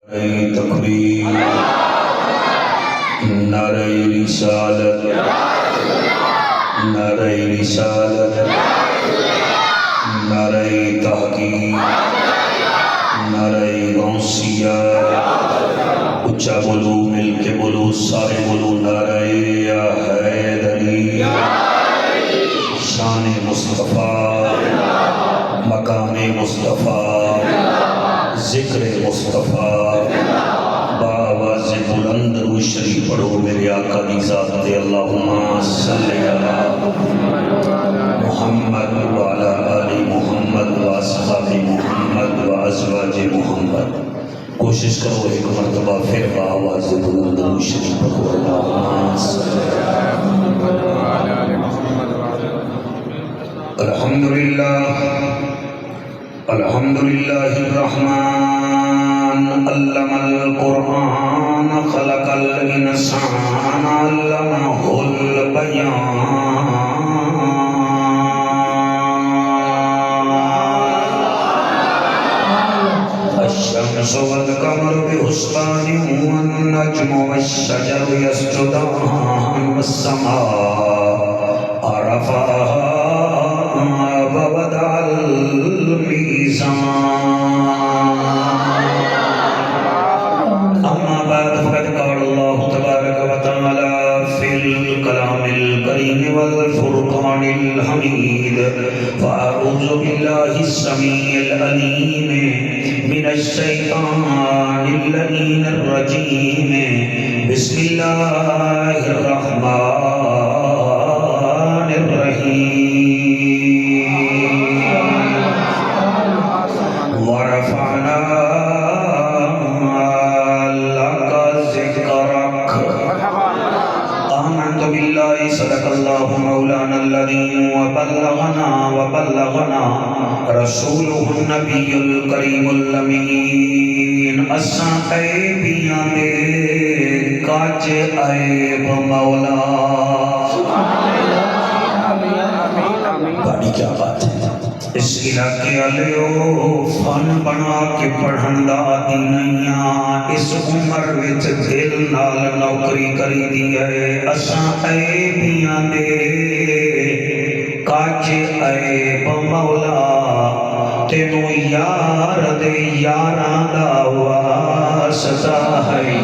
تکبیر، نعرہ رسالت، نعرہ رسالت، نعرہ تحقیق، نعرہ غوثیہ، اچھا بولو، مل کے بولو، سارے بولو، نعرہ حیدری، شان مصطفیٰ، مقام مصطفیٰ، ذکر مصطفیٰ، بآواز بلند رو شریف پڑھو میرے آقا دی ذات دے، اللہم صلی علی محمد وعلی آل محمد واصحاب محمد وازواج محمد۔ کوشش کرو ایک مرتبہ پھر بآواز بلند رو شریف پڑھو، اللہم صلی علی الحمدللہ، الحمدللہ الرحمن علم القرآن خلق الانسان علمہ البیان۔ الشمس والقمر بحسبان والنجم والشجر يسجدان والسماء رفعها ووضع الميزان۔ أما بعد فقد قال الله تبارك وتعالى في الكلام الكريم والفرقان الحميد، فأعوذ بالله السميع العليم من الشيطان اللعين الرجيم، بسم الله الرحمن صدق اللہ مولانا العظیم وبلغنا رسولہ النبی الکریم الامین۔ اساں عیبیاں دے کاج عیب مولا، بڑی کیا بات ہے۔ اس علاقے علیو فن بنا کے پڑھن دا آدھی نہیں، اس عمر وچ دل نال نوکری کری دی ہے۔ اساں عیبیاں دے کاج عیب مولا، تینوں یار دے یاراں دا واسطہ ہے۔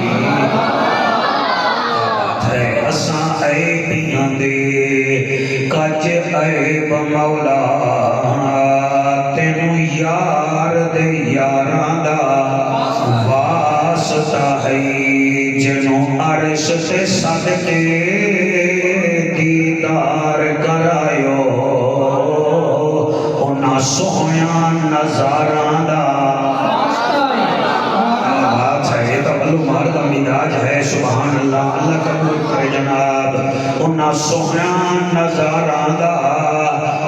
اساں عیبیاں دے کاج عیب مولا، تینوں یار دے یاراں دا واسطہ ہے۔ جنوں عرش تے سد کے دیدار کرایو، انہاں سوہنیاں نظاراں دا بات ہے۔ یہ تو معلومات کا مزاج ہے، سبحان اللہ، اللہ قبول کرے جناب۔ انہاں سوہنیاں نظاراں دا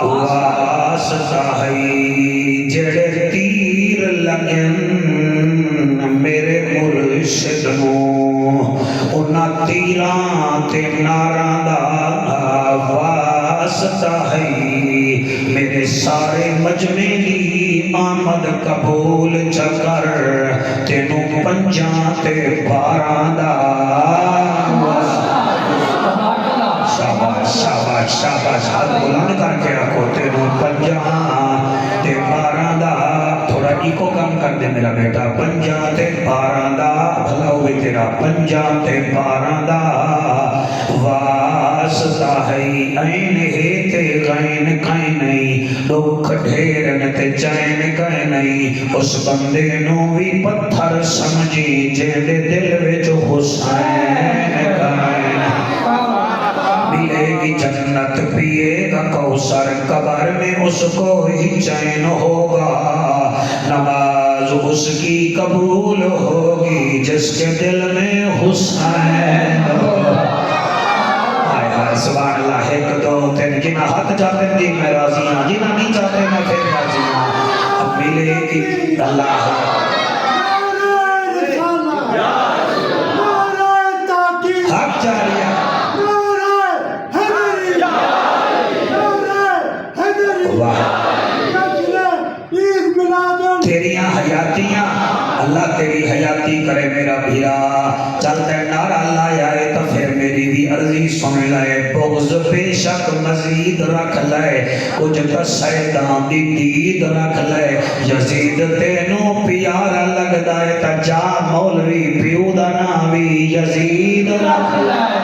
واسطہ ہے، جڑے تیر لگن میرے مرشد نوں، انہاں تیراں تے ناراں دا واسطہ ہے۔ میرے سارے مجمع دی آمد قبول چکر، تینوں پنجاں تے باراں دا شاباش شاباش، ہاتھ بلند کر کے آکو، تینوں پنجاں تے باراں دا، تھوڑا ایکو کم کر دے میرا بیٹا، پنجاں تے باراں دا، بھلا ہوئے تیرا، پنجاں تے باراں دا واسطہ ہے۔ این ہے تے غین کائیں نہیں، دکھ ڈھیرن تے چین کائیں نہیں، اس بندے نو بھی پتھر سمجھی جیندے دل وچ حسین کائیں۔ ملے گی جنت، پیے گا کوثر، قبر میں اس کو ہی چین ہوگا، نماز اس کی قبول ہوگی جس کے دل میں حسین ہوگا۔ سبحان اللہ، ایک دو تین، جنہ ہاتھ جاتے دی میں راضی ہاں، جنہ نہیں جاتے میں پھر راضی ہاں۔ اب ملے گی اللہ حق جاریہ، تیریاں حیاتیاں، اللہ تیری حیاتی کرے میرا بھیرا چلتے نعرہ لایا ہے تو پھر میری بھی عرضی سن لائے بغض بے شک مزید رکھ لائے کچھ تسیدان دی دید رکھ لائے یزید تینوں پیارا لگ دائے تا جا مولوی پیو دا ناوی یزید رکھ لائے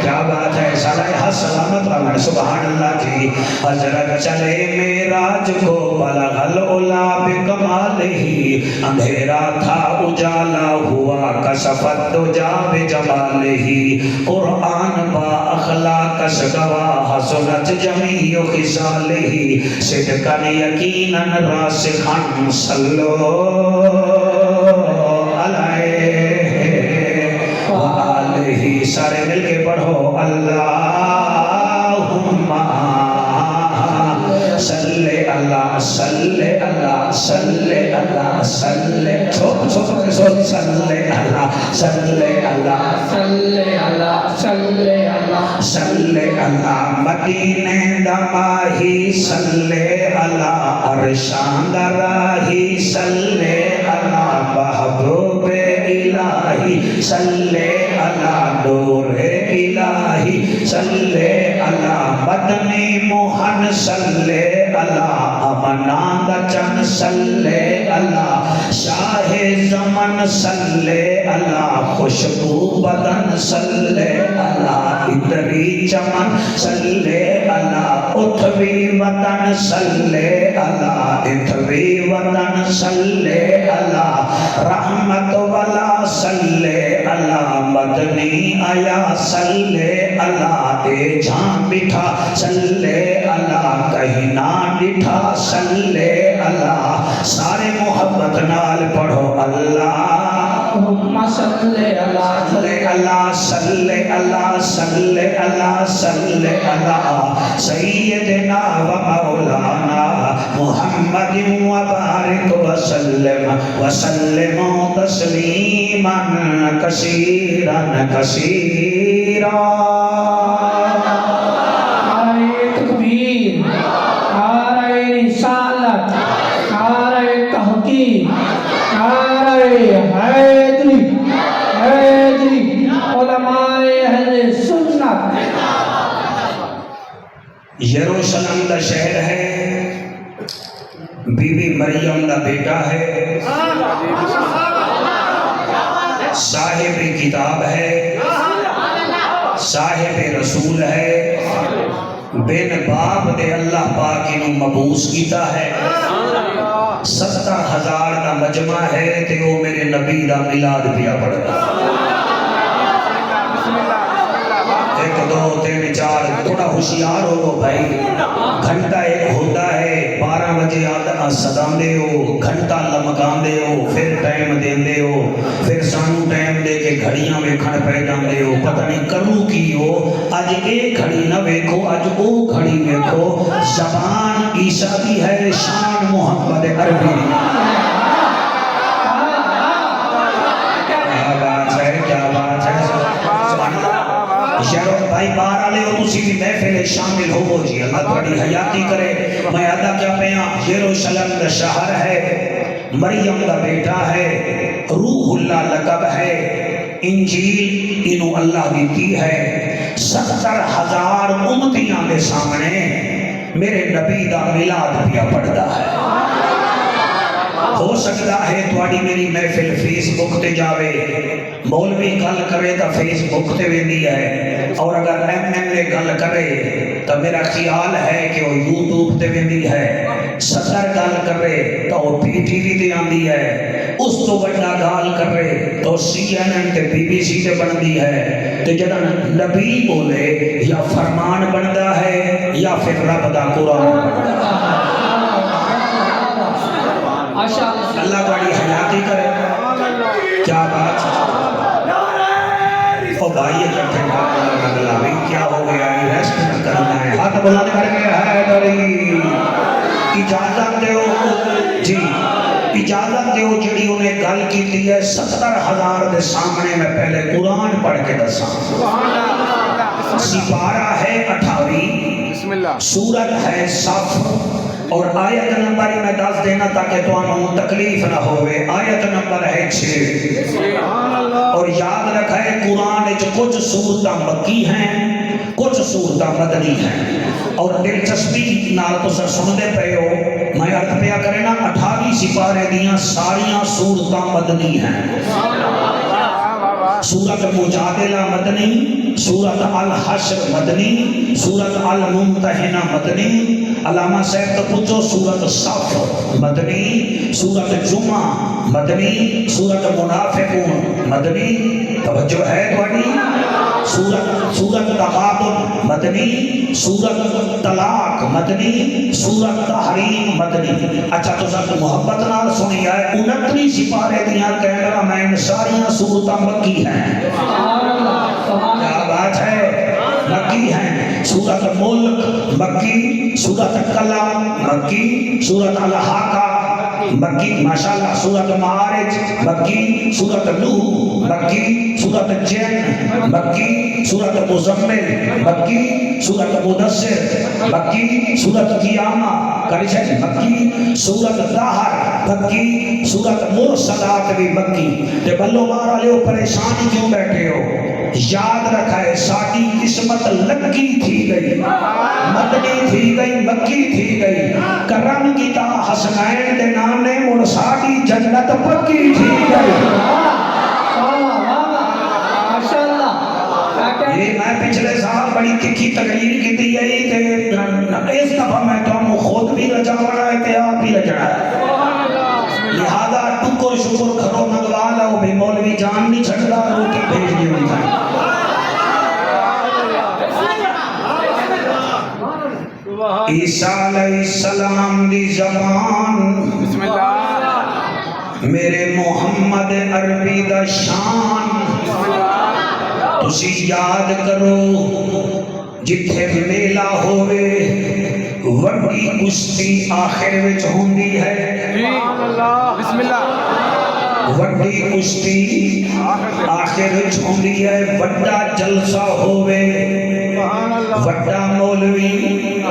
کیا بات ہے صالحہ سلامت رہا سبحان اللہ جی حضرت چلے معراج کو بلغ العلا بکمالہی اندھیرا تھا اجالا ہوا کشفت دجا بجمالہی قرآن با اخلاق گواہ حسنت جمیع خصالہی صدقاً یقیناً راسخاً صلو علیہ سارے مل کے پڑھو اللہم صلی اللہ صلی اللہ صلی اللہ صلی صلی اللہ صلی اللہ صلی اللہ صلی اللہ صلی اللہ مدینے دماہی صلی اللہ ارشان راہی صلی اللہ محبوب الہی صلی اللہ نور الہی صلی اللہ مدنی موہن صلی اللہ امناند چن صلی اللہ شاہ زمن صلی اللہ خوشبو بدن صلی اللہ اتری چمن صلی اللہ اتوی وطن صلی اللہ اتوی وطن صلی اللہ رحمت والا صلی اللہ مدنی آیا صلی اللہ اے جھان بٹھا صلی اللہ کہیں نہ بٹھا صلی اللہ سارے محبت نال پڑھو اللہم صلی اللہ صلی اللہ صلی اللہ صلی اللہ صلی اللہ سیدنا و مولانا محمد و بارک وسلم وسلم تسلیما کثیرا کثیرا نعرہ تکبیر نعرہ رسالت نعرہ تحقیق نعرہ حیدری حیدری علماء اہل سنت یروشلم دا شہر ہے بی بی مریم دا بیٹا ہے صاحب کتاب ہے صاحب رسول ہے بن باپ دے اللہ پاک انہوں مبعوث کیتا ہے 70,000 دا مجمع ہے تے وہ میرے نبی دا میلاد پیا پڑھتا 1 2 3 4 تھوڑا ہوشیار ہو بھائی گھنٹہ ایک ہوتا ہے 12 بجے آدھا صدام دے ہو گھنٹہ لمکان دے ہو پھر ٹائم دین دے ہو پھر سانو ٹائم دے کے گھڑیاں میں کھڑ پہ جان دے ہو پتہ نہیں کروں کی ہو آج ایک گھڑی نہ بیکھو آج او گھڑی بیکھو زبان عیسیٰ کی ہے شان محمد عربی کیا بات ہے کیا بات ہے یارو بھائی باہر آلے ہو تسی بھی محفل شامل ہو جی اللہ بڑی حیاتی کرے میں ادا کیا پیاں یروشلم دا شہر ہے مریم دا بیٹا ہے روح اللہ لقب ہے انجیل انہوں اللہ دیتی ہے 70,000 امتیاں دے سامنے میرے نبی دا میلاد پیا پڑھتا ہے ہو سکتا ہے تواڈی میری محفل فیس بک تے جاوے مولوی گل کرے تا فیس بک تے ویندی ہے اور اگر ایم این اے گل کرے تو میرا خیال ہے کہ وہ یوٹیوب تے ویندی ہے صدر گل کرے تو وہ پی ٹی وی تے آندی ہے اس تو بڑا گال کرے تو سی این این تے بی بی سی تے بندی ہے تو جدن نبی بولے یا فرمان بندا ہے یا پھر رب دا قرآن بندا ہے اللہ بڑی حیاتی کرے کیا بات او بھائی اکٹھے گلاوی کیا ہو گیا ہے ریسٹ نہ کرنا ہے ہاتھ بلند کر کے حیدری اجازت دے جی اجازت دے جڑی انہیں گل کی ہے 70,000 دے سامنے میں پہلے قرآن پڑھ کے دساں سپارہ ہے 28 سورت ہے صف اور آیت نمبر ہی میں دس دینا تاکہ تمہیں تکلیف نہ ہوئے. آیت نمبر ہے 6. اور یاد رکھا ہے قرآن کچھ سورتاں مکی ہیں کچھ سورتاں مدنی ہیں. اور دلچسپی نال تو سنتے پے ہو میں عرض پیا کرے نا 28 سپارے دیاں ساریاں سورتاں مدنی ہیں. سورت مجادلہ مدنی، سورت الحشر مدنی، سورت الممتحنہ مدنی، علامہ صاحب تو پوچھو سورت صف مدنی، سورت جمعہ مدنی، سورت منافقون مدنی. توجہ ہے تھوڑی؟ سورت تغابن مدنی، سورت طلاق مدنی، سورت تحریم مدنی. اچھا تو سب محبت نال سنی ہے 29 سپارے دیاں کیمرہ مین ساریاں سورتاں مکی ہیں. کیا بات ہے؟ مکی ہیں. سورت ملک مکی، سورت قلم مکی، سورت الحاقہ مکی ماشاءاللہ، سورت معارج مکی، سورت نوح مکی، سورت جن مکی، سورت مزمل مکی، سورت مدثر مکی، سورت قیامہ کریشن مکی، سورت دہر مکی، سورت مرسلات بھی مکی. تے بلو مارا لے پریشانی کیوں بیٹھے ہو؟ یاد رکھا ہے ساڑی قسمت لکی تھی گئی، مدنی تھی گئی، مکی تھی گئی. کرم کی تا حسنین دے نانے اور ساڑی جنت پکی تھی گئی. یہ میں پچھلے سال بڑی تکھی تقریر کی دی ہے کہ اس دفعہ میں تو خود بھی رجا بنا ہے کہ آپ بھی رجا ہے. لہذا ٹکر شکر کھرو منگوا لو بھی مولوی جان نہیں چھڑا روٹی بھیج دی ہوئی تھا. عیسیٰ علیہ السلام دی زبان میرے محمد عربی دا شان. تسی یاد کرو جتھے میلہ ہوئے وڈی کشتی آخر وچ ہوندی ہے. بسم اللہ. وڈی کشتی آخر وچ ہوندی ہے. وڈا جلسہ ہوئے وڈا مولوی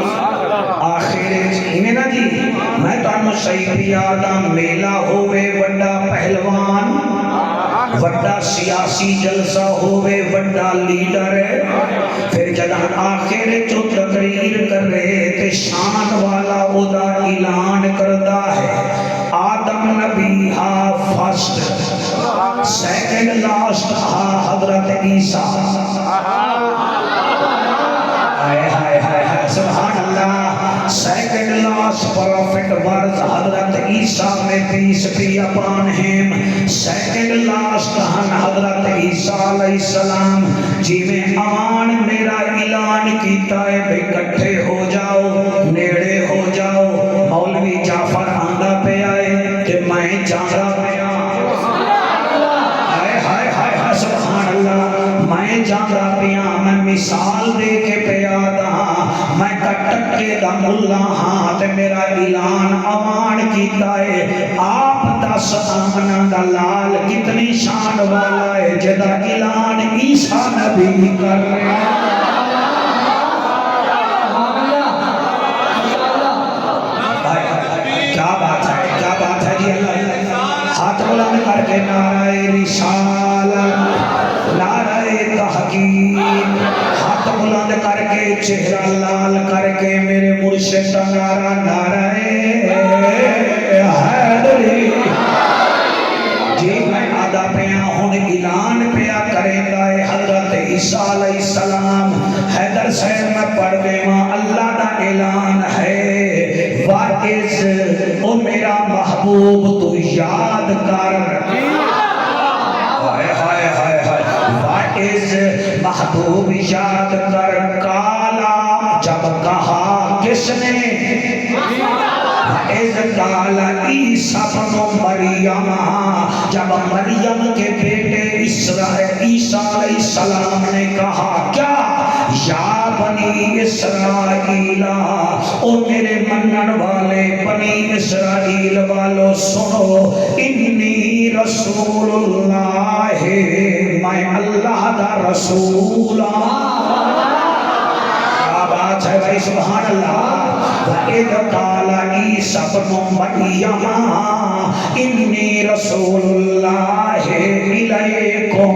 آخر انہیں نا جی میں تو انہوں صحیح پیادا میلہ ہوئے وڈا پہلوان وڈا سیاسی جلسہ ہوئے وڈا لیڈر ہے. پھر جدہ آخر جو تقریر کر رہے تھے شان والا ادا اعلان کردہ ہے آدم نبی ہا فرسٹ، سیکنڈ لاسٹ ہا حضرت عیسیٰ. سبحان اللہ. سیکنڈ لاسٹ پروفٹ ورز حضرت عیسیٰ میں پیس بھی اپان ہم. سیکنڈ لاسٹ ہن حضرت عیسیٰ علیہ السلام جی میں امان میرا اعلان کیتا ہے بے کٹھے ہو جاؤ نیڑے ہو جاؤ. مولوی جعفر آندہ پہ آئے کہ میں جاندہ پہ آئے. سبحان اللہ. میں جاندہ پہ میں مثال دے کے پہ آدھا میں کٹک کے دا ملا ہاں تے میرا اعلان امان کیتا ہے. آپ دس آمنہ دا لال کتنی شان والا ہے جدا اعلان عیسیٰ نبی کر رہے ہیں. کیا بات ہے کیا بات ہے جی. اللہ ہاتھ بلند کر کے نعرہ رسالت نعرہ تحقیق ہاتھ بلند کر کے چہرہ لال کر کے میرے مرشد کا نعرہ نعرہ حیدری. جی میں آدھا پیا ہوں اعلان پیا کریں دائے حضرت عیسیٰ علیہ السلام. حیدر صاحب میں پڑھ دے ماں اللہ دا اعلان ہے وائز او میرا محبوب تو یاد کر. وائز محبوب یاد کر کالا جب کہا کس نے وائز کالا عیسیٰ بن مریم جب مریم کے بیٹے عیسیٰ علیہ السلام نے کہا کیا یا بنی اسرائیل او میرے منن والے بنی اسرائیل والو سنو انی رسول اللہ میں اللہ دا رسول. اچھا بھائی سبحان اللہ وَإِذْ قَالَ عِيسَى ابْنُ مَرْيَمَ إِنِّي رَسُولُ اللَّهِ إِلَيْكُمْ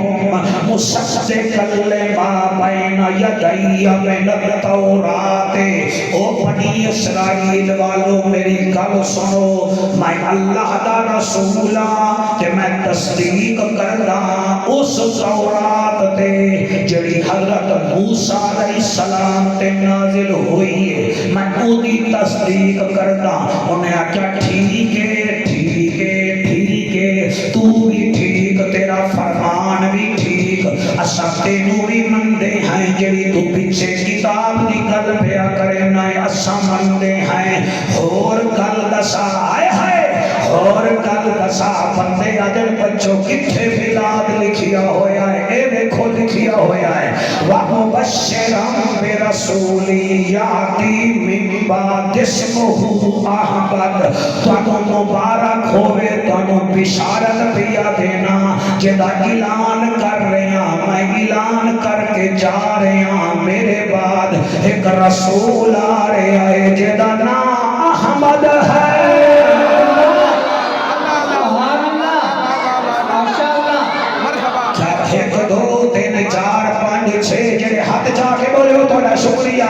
مُصَدِّقًا لِمَا بَيْنَ يَدَيَّ مِنَ التَّوْرَاةِ او بنی اسرائیل والو میری گل سنو میں اللہ دا رسول ہاں کہ میں تصدیق کردا اس تورات تے جڑی حضرت موسیٰ علیہ السلام تے نازل ہوئی ہے میں اودی تصدیق کردا انہیں آکھیا ٹھیک ہے ٹھیک ہے ٹھیک ہے تو بھی ٹھیک تیرا فرمان بھی ٹھیک اساں تینوں بھی مندے ہیں جڑی تو پیچھے کتاب دی گل پیا کرے نہ اساں مندے ہیں اور گل دسا آئے ہائے اور گل دسا بندے آدھر بچوں کتھے بلاد لکھیا ہویا ہے اے دیکھو لکھیا ہویا ہے وَمُبَشِّرًا بِرَسُولٍ یَأْتِی مِن بَعْدِ اسْمُهُ احمد تو مبارک ہوئے تو بشارت پیا دینا جدا اعلان کر رہے ہیں میں اعلان کر کے جا رہے ہیں میرے بعد ایک رسول آ رہے ہیں جدا نام احمد ہے ایک دو تین چار پانچ چھ جڑے ہاتھ جا کے بولے ہو تھوڑا شکریہ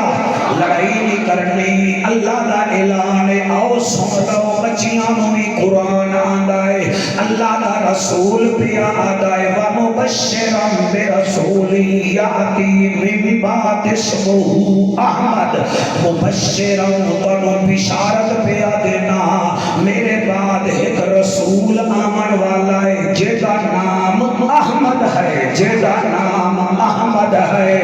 لڑائی نہیں کرنی اللہ دا اعلان ہے آؤ سن لو بچیاں نوں بھی قرآن آندا ہے اللہ دا رسول پیا آندا ہے وَمُبَشِّرًا بِرَسُولٍ یَأْتِی مِن بَعْدِ اسْمُهُ احمد مبشرًا تو بشارت پیا دینا میرے بعد ایک رسول آمن والا ہے جیدا نام احمد ہے جیدا نام احمد ہے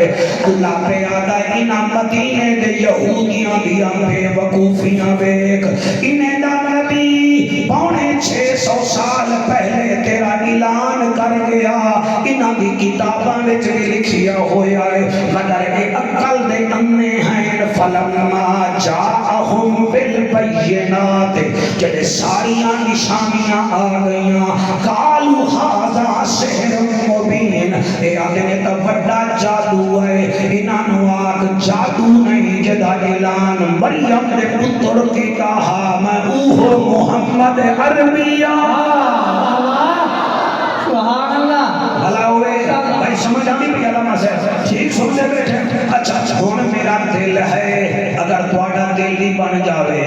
اللہ پہ آدھا انہاں مدینے دے یہودیاں دیاں بے وقوفیاں بیک انہیں دا نبی 650 سال پہلے تیرا اعلان کر گیا انہاں دی کتاباں وچ بھی لکھیا ہویا ہے مگر اے عقل دے انے ہیں فلما جاءہم بالبینات جڑے ساریاں نشانیاں آ گئیاں قالوا ھذا سحر مبین اے آدھے تو بڑا جادو ہے انہاں نو آگ جادو نہیں جدا اعلان مریم نے پتر کی کہا میں اوہ محمد عربیہ سبحان اللہ بھلا ہوئے بھائی سمجھ آمی بھی علامہ سے ٹھیک سمجھے بیٹھے اچھا ہون میرا دل ہے اگر تواڈا دل ہی بن جاوے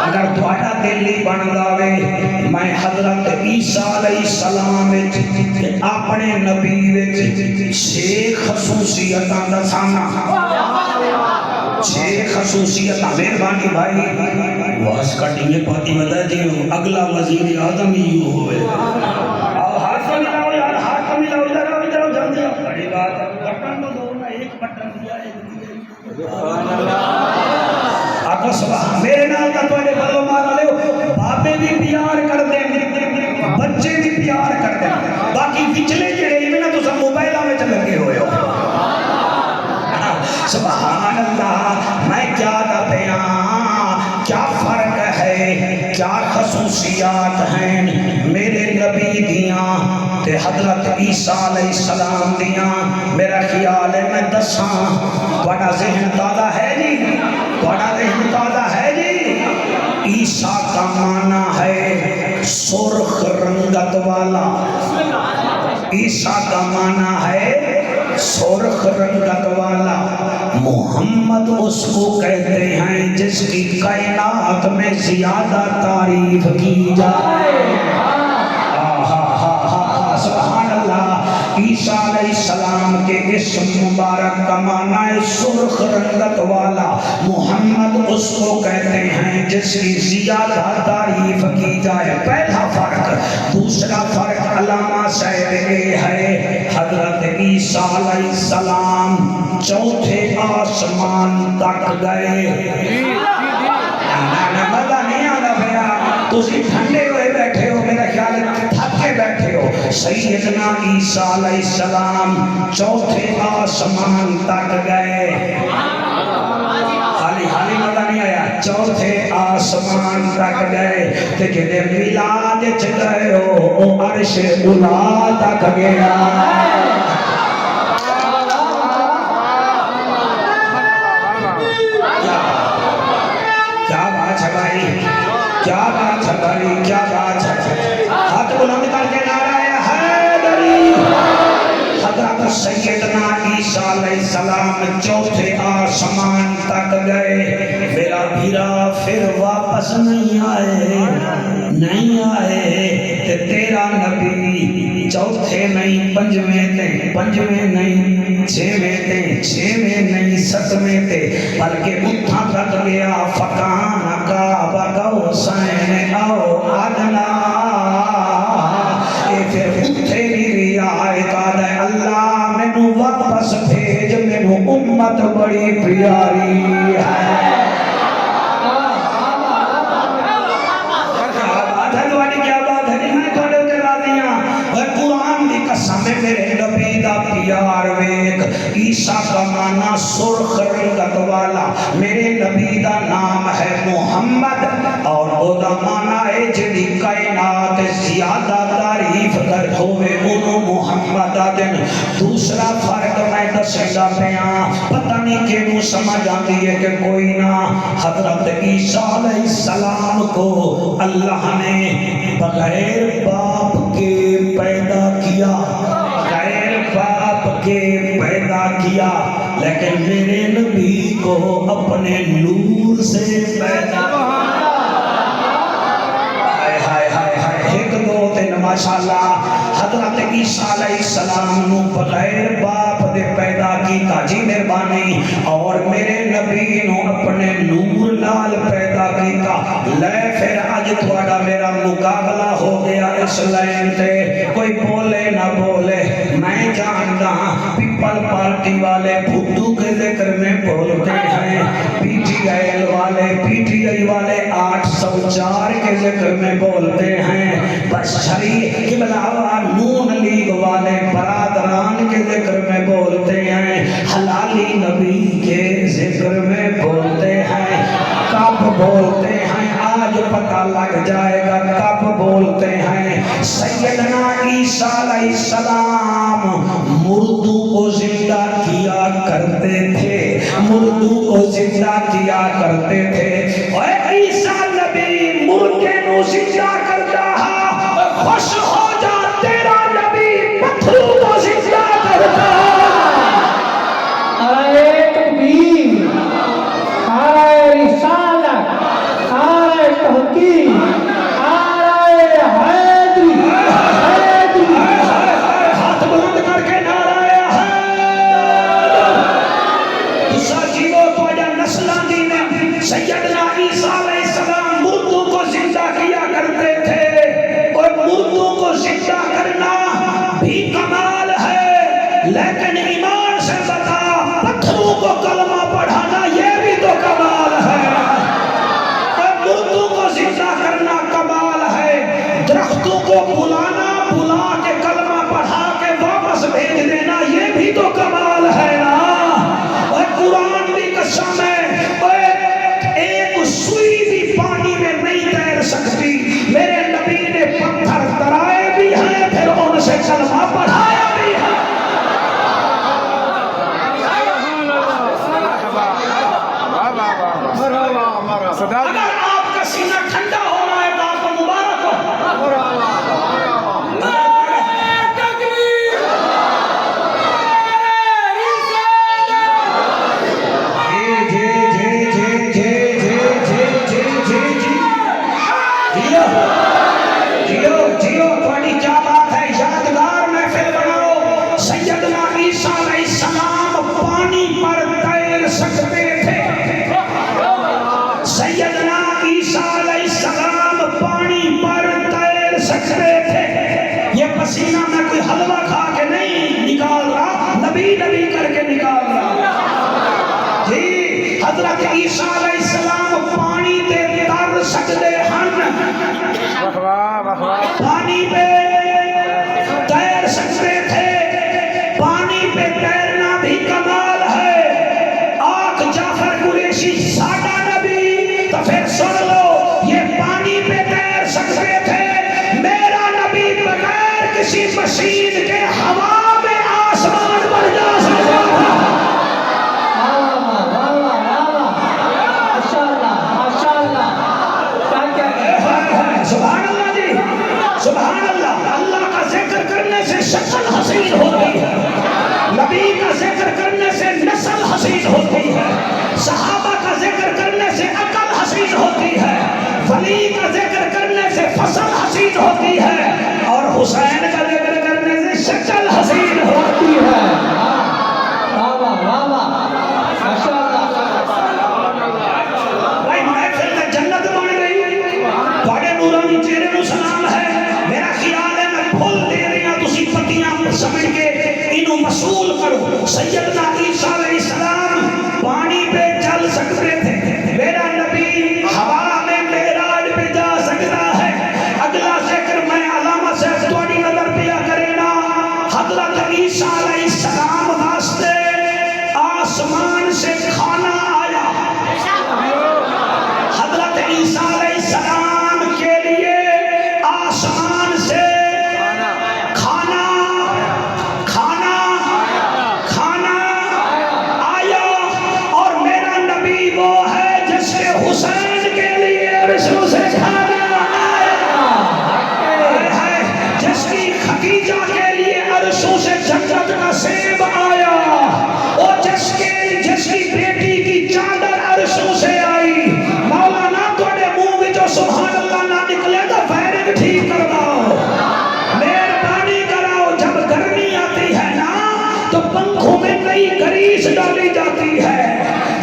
اگر تواڈا دل ہی بن جاوے میں حضرت عیسیٰ علیہ السلام وچ اپنے نبی وچ 6 خصوصیتاں دسانا 6 خصوصیتاں مہربانی بھائی واس کٹنگ پاتی بتا جی اگلا وزیر اعظم ہی ہوئے ہاتھ ملاؤ یار ہاتھ ملاؤ ادھر جلدی بڑی بات ہے بٹن تو دو نا ایک بٹن دیا آقا سبحان میرے نال کا تواڈے بلو مارا لے بابے بھی پیار کر دیں بچے بھی پیار کر دیں باقی پچھلے جڑے ایویں نہ تساں موبائلاں وچ لگے ہوئے ہو سبحان اللہ میں کیا پیا کیا فرق ہے کیا خصوصیات ہیں میرے نبی دیاں تے حضرت عیسیٰ علیہ السلام دیاں میرا خیال ہے میں دساں بڑا ذہن تازہ ہے جی بڑا ذہن تازہ ہے جی عیسیٰ کا معنی ہے سرخ رنگت والا عیسیٰ کا معنی ہے سرخ رنگت والا محمد اس کو کہتے ہیں جس کی کائنات میں زیادہ تعریف کی جائے سبحان اللہ عیسیٰ علیہ السلام کے اسم مبارک کا معنی ہے سرخ رنگت والا محمد اس کو کہتے ہیں جس کی زیادہ تعریف کی جائے پہلا فرق دوسرا فرق علامہ صاحب یہ ہے حضرت عیسیٰ علیہ السلام چوتھے آسمان تک گئے مزہ نہیں آنا پیا تسی ٹھنڈے ہوئے بیٹھے ہو میرا خیال ہے تھکے بیٹھے ہو سیدنا عیسیٰ علیہ السلام چوتھے آسمان تک گئے حالی مزہ نہیں آیا چوتھے آسمان تک گئے تے جدے میلاد چ گئے ہو او عرش اولا تک گیا کیا بات ہے بھائی، کیا بات ہے، ہاتھ بلند کر کے نعرہ حیدری۔ حضرت سیدنا عیسیٰ علیہ السلام چوتھے آسمان تک گئے، میرا بھیرا پھر واپس نہیں آئے، نہیں آئے، تے تیرا نبی چوتھے نہیں پنجویں تے، پنجویں نہیں چھویں تے، چھویں نہیں ستویں تے، بلکہ اتھا تک گیا فکان کعبہ قوسین او ادنا۔ اے پھر اتھے بھی رعایت آدھے اللہ مینو واپس بھیج، مینو امت بڑی پیاری ہے۔ میرے نبی دا پیار ویک، عیسیٰ کا معنی سرخ رنگت والا، میرے نبی دا نام ہے محمد، اور او دا معنی ہے جڑی کائنات زیادہ تعریف کر ہوئے انہوں محمد دن۔ دوسرا فرق میں دسنگا پیاں، پتہ نہیں کہ وہ سمجھ آتی ہے کہ کوئی نہ، حضرت عیسیٰ علیہ السلام کو اللہ نے بغیر باپ کے پیدا کیا، غیر باپ کے پیدا کیا، لیکن میرے نبی کو اپنے نور سے پیدا کیا۔ ہائے ہائے ہائے ہائے، ایک دو تین ماشاءاللہ۔ حضرت عیسیٰ علیہ السلام نو بغیر باپ دے پیدا کیتا جی مہربانی، اور میرے نبی نو اپنے نور نال پیدا کیتا۔ لے پھر اج تھوڑا میرا مقابلہ ہو گیا اس لائن تے، کوئی بولے نہ بولے، میں جانتا پیپل پارٹی والے بھٹو کے ذکر میں بولتے ہیں، پی ٹی آئی والے، پی ٹی آئی والے 804 کے ذکر میں بولتے ہیں، بس شریع قبلہ نون لیگ والے برادران کے ذکر میں بولتے ہیں، حلالی نبی کے ذکر میں بولتے ہیں۔ کب بولتے ہیں آج پتہ لگ جائے گا، کب بولتے ہیں۔ سیدنا عیسیٰ علیہ السلام مردوں کو زندہ کیا کرتے تھے، مردوں کو زندہ کیا کرتے تھے۔ اور عیسیٰ نبی مردے کو زندہ کرتا ہے، خوش ہو جا تیرا نبی پتھروں کو زندہ کرتا ہے۔ نعرہ تکبیر، نعرہ رسالت، نعرہ تحقیق، نعرہ حیدری، حیدری۔ ہاتھ بلند کر کے نعرہ حیدر۔ دوسرا جیو تو یا نسلان دی میں سیدنا عیسیٰ علیہ السلام مردوں کو زندہ کیا کرتے تھے، اور مردوں کو زندہ کرنا بھی کمال ہے، لیکن ایمان سے بتا پتھروں کو کلمہ پڑھانا یہ بھی تو کمال ہے۔ اور مردوں کو زندہ کرنا کمال ہے، درختوں کو بلانا، بلا کے کلمہ پڑھا کے واپس بھیج دینا یہ بھی تو کمال ہے نا۔ اور قرآن بھی قسم ہے، ایک سوئی بھی پانی میں نہیں تیر سکتی، میرے نبی نے پتھر ترائے بھی ہیں پھر ان سے کلمہ پڑھایا بھی ہے۔ اگر آپ کا سینہ ٹھنڈا ہو رہا ہے تو آپ کو مبارک ہو۔ سیدنا عیسیٰ علیہ السلام پانی پر تیر سکتے تھے، سیدنا عیسیٰ علیہ السلام پانی پر تیر سکتے تھے۔ یہ پسینہ میں کوئی حلوہ کھا کے نہیں نکال رہا، نبی نبی کر کے نکال رہا جی۔ حضرت عیسیٰ علیہ السلام پانی تے تر سکتے ہیں، پانی پہ تیر سکتے تھے، پانی پہ تیرنا بھی کمال ہے۔ آنکھ جعفر قریشی ساڈا نبی، تو پھر سن لو یہ پانی پہ تیر سکتے تھے، میرا نبی بغیر کسی مشین کے ہوا میں آسمان پر جا سکتا تھا۔ ماشاءاللہ، ماشاءاللہ، کیا کیا سبحان اللہ. اللہ کا ذکر کرنے سے شکل حسین ہوتی ہے, نبی کا ذکر کرنے سے نسل حسین ہوتی ہے, صحابہ کا ذکر کرنے سے عقل حسین ہوتی ہے, ولی کا ذکر کرنے سے فصل حسین ہوتی ہے, اور حسین کا ذکر کرنے سے شکل حسین ہوتی ہے. بھائی محفل میں جنت بن گئی, بڑے نورانی چہرے کو سلام ہے. میرا خیال ہے میں پھول دے رہی ہوں, تسی پتیاں سمجھ کے انہوں مسئول کرو. سیدنا عیسیٰ علیہ السلام پانی پہ چل سکتے تھے, میرا نبی ہوا میں معراج پہ جا سکتا ہے. اگلا ذکر میں علامہ سے تھوڑی نظر پیا کرے نا. حضرت عیسیٰ علیہ السلام واسطے آسمان سے کھانا آیا. حضرت عیسیٰ علیہ السلام کے لیے آسمان سے کھانا آیا, اور میرا نبی وہ ہے جس کے حسین کے لیے عرشوں سے کھانا آیا ہے, جس کی خدیجہ کے لیے عرشوں سے جنت کا سیب آیا, اور جس کی بیٹی کی چادر عرشوں سے آئی. مولانا تھوڑے منہ میں جو سبحان اللہ نہ نکلے تو فائرنگ ٹھیک کر دو, مہربانی کراؤ. جب گرمی آتی ہے نا تو پنکھوں میں نئی گریس ڈالی جاتی ہے,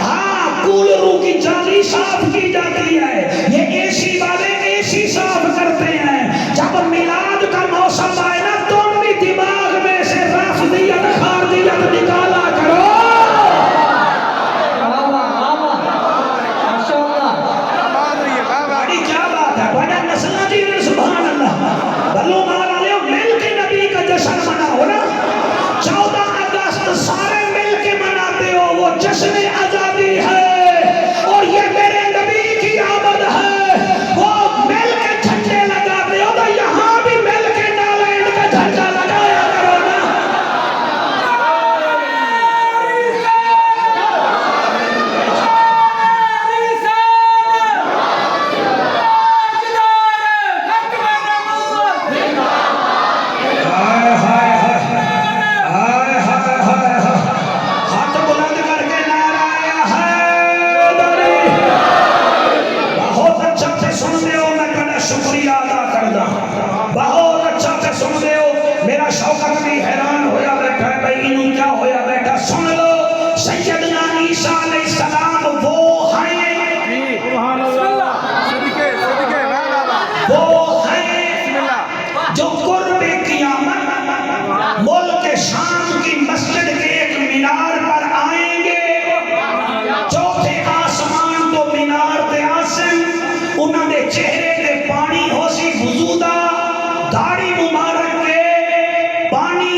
ہاں کولروں کی جالی صاف کی جاتی ہے, یہ اے سی والے اے سی صاف کرتے ہیں. جب میلاد کا موسم آئے نا تم بھی دماغ میں سے رافضیت خارجیت نکالا کرو. بڑی کیا بات ہے, بڑا نسلہ جی نے سبحان اللہ. بلو مالا لے مل کے نبی کا جشن مناؤ نا. 14 اگست سارے مل کے مناتے ہو, وہ جشن آزادی ہے, اور یہ میرے نبی کی آمد ہے. وہ مل کے جھنڈے لگاتے ہو تو یہاں بھی مل کے نالینڈ کا جھنڈا لگایا کرو نا. ہاتھ بلند کر کے نعرہ حیدری. بہت اچھا سے سن دے ہو, میں تھوڑا شکریہ ادا کردا. بہت اچھا سے سن دے ہو, میرا شوکت بھی حیران ہویا بیٹھا ہے. بھائی انہوں کیا ہویا بیٹھا, سن لو. سیدنا عیسیٰ علیہ السلام وہ ہیں, وہ ہیں جو قرب قیامت ملک شام کی مسجد کے ایک مینار پر آئیں گے. چوتھے آسمان تو مینار تے آسن, انہوں نے چہرے تے پانی ہو سی وضودہ, داڑھی مبارک کے پانی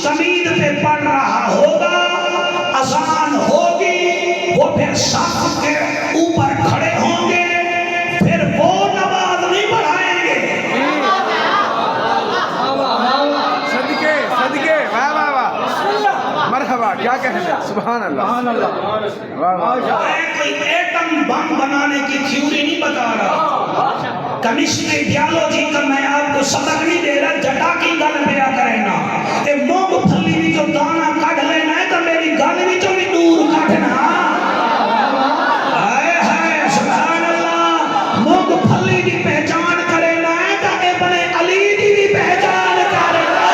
کمید پہ پڑ رہا ہوگا, اذان ہوگی, وہ پھر صف کے اوپر کھڑے ہوں گے, پھر وہ نماز نہیں پڑھائیں گے. صدقے واہ واہ واہ, مرحبا, کیا کہنے, سبحان اللہ. واہ واہ. میں کوئی ایٹم بم بنانے کی تھیوری نہیں بتا رہا, کیمسٹری بیالوجی کا میں آپ کو سبق نہیں دے رہا. جٹا کی گل پیا کرے نا, اے مونگ پھلی بھی جو دانا کٹ لینا ہے تو میری گل بھی جو بھی نور کٹنا. ہائے ہائے سبحان اللہ, مونگ پھلی دی پہچان کرے نا ہے تو ابن علی دی بھی پہچان کرے نا.